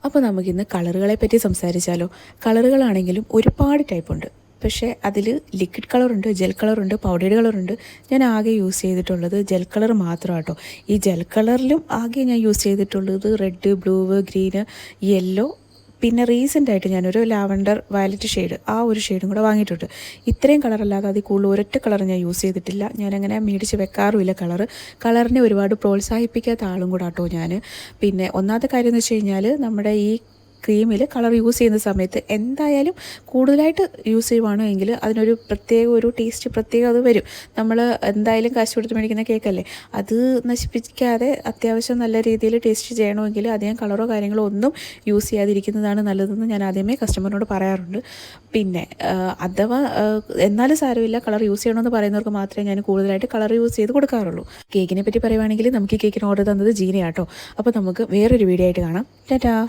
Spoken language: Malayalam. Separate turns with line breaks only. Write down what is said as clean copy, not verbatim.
അപ്പോൾ നമുക്കിന്ന് കളറുകളെ പറ്റി സംസാരിച്ചാലോ. കളറുകളാണെങ്കിലും ഒരുപാട് ടൈപ്പുണ്ട്. പക്ഷേ അതിൽ ലിക്വിഡ് കളറുണ്ട്, ജെൽ കളറുണ്ട്, പൗഡേർഡ് കളറുണ്ട്. ഞാൻ ആകെ യൂസ് ചെയ്തിട്ടുള്ളത് ജെൽ കളർ മാത്രമാണ് കേട്ടോ. ഈ ജെൽ കളറിലും ആകെ ഞാൻ യൂസ് ചെയ്തിട്ടുള്ളത് റെഡ്, ബ്ലൂ, ഗ്രീന്, യെല്ലോ, പിന്നെ റീസെൻ്റായിട്ട് ഞാനൊരു ലാവൻഡർ വയലറ്റ് ഷെയ്ഡ്, ആ ഒരു ഷെയ്ഡും കൂടെ വാങ്ങിയിട്ടുണ്ട്. ഇത്രയും കളറല്ലാതെ അതിൽ കൂടുതൽ ഒരൊറ്റ കളർ ഞാൻ യൂസ് ചെയ്തിട്ടില്ല. ഞാനങ്ങനെ മേടിച്ച് വെക്കാറുമില്ല കളറിനെ ഒരുപാട് പ്രോത്സാഹിപ്പിക്കാത്ത ആളും കൂടെ കേട്ടോ ഞാൻ. പിന്നെ ഒന്നാമത്തെ കാര്യം എന്ന് വെച്ച് കഴിഞ്ഞാൽ നമ്മുടെ ഈ ക്രീമിൽ കളർ യൂസ് ചെയ്യുന്ന സമയത്ത് എന്തായാലും കൂടുതലായിട്ട് യൂസ് ചെയ്യുവാണെങ്കിൽ അതിനൊരു ഒരു ടേസ്റ്റ് പ്രത്യേകം അത് വരും. നമ്മൾ എന്തായാലും കാശ് കൊടുത്ത് മേടിക്കുന്ന കേക്കല്ലേ, അത് നശിപ്പിക്കാതെ അത്യാവശ്യം നല്ല രീതിയിൽ ടേസ്റ്റ് ചെയ്യണമെങ്കിൽ അധികം കളറോ കാര്യങ്ങളോ ഒന്നും യൂസ് ചെയ്യാതിരിക്കുന്നതാണ് നല്ലതെന്ന് ഞാൻ ആദ്യമേ കസ്റ്റമറിനോട് പറയാറുണ്ട്. പിന്നെ അഥവാ എന്നാലും സാരമില്ല, കളർ യൂസ് ചെയ്യണമെന്ന് പറയുന്നവർക്ക് മാത്രമേ ഞാൻ കൂടുതലായിട്ട് കളർ യൂസ് ചെയ്ത് കൊടുക്കാറുള്ളൂ. കേക്കിനെ പറ്റി പറയുവാണെങ്കിൽ നമുക്ക് ഈ കേക്കിന് ഓർഡർ തന്നത് ജീനയാട്ടോ. അപ്പോൾ നമുക്ക് വേറൊരു വീഡിയോ ആയിട്ട് കാണാം. ടാറ്റാ.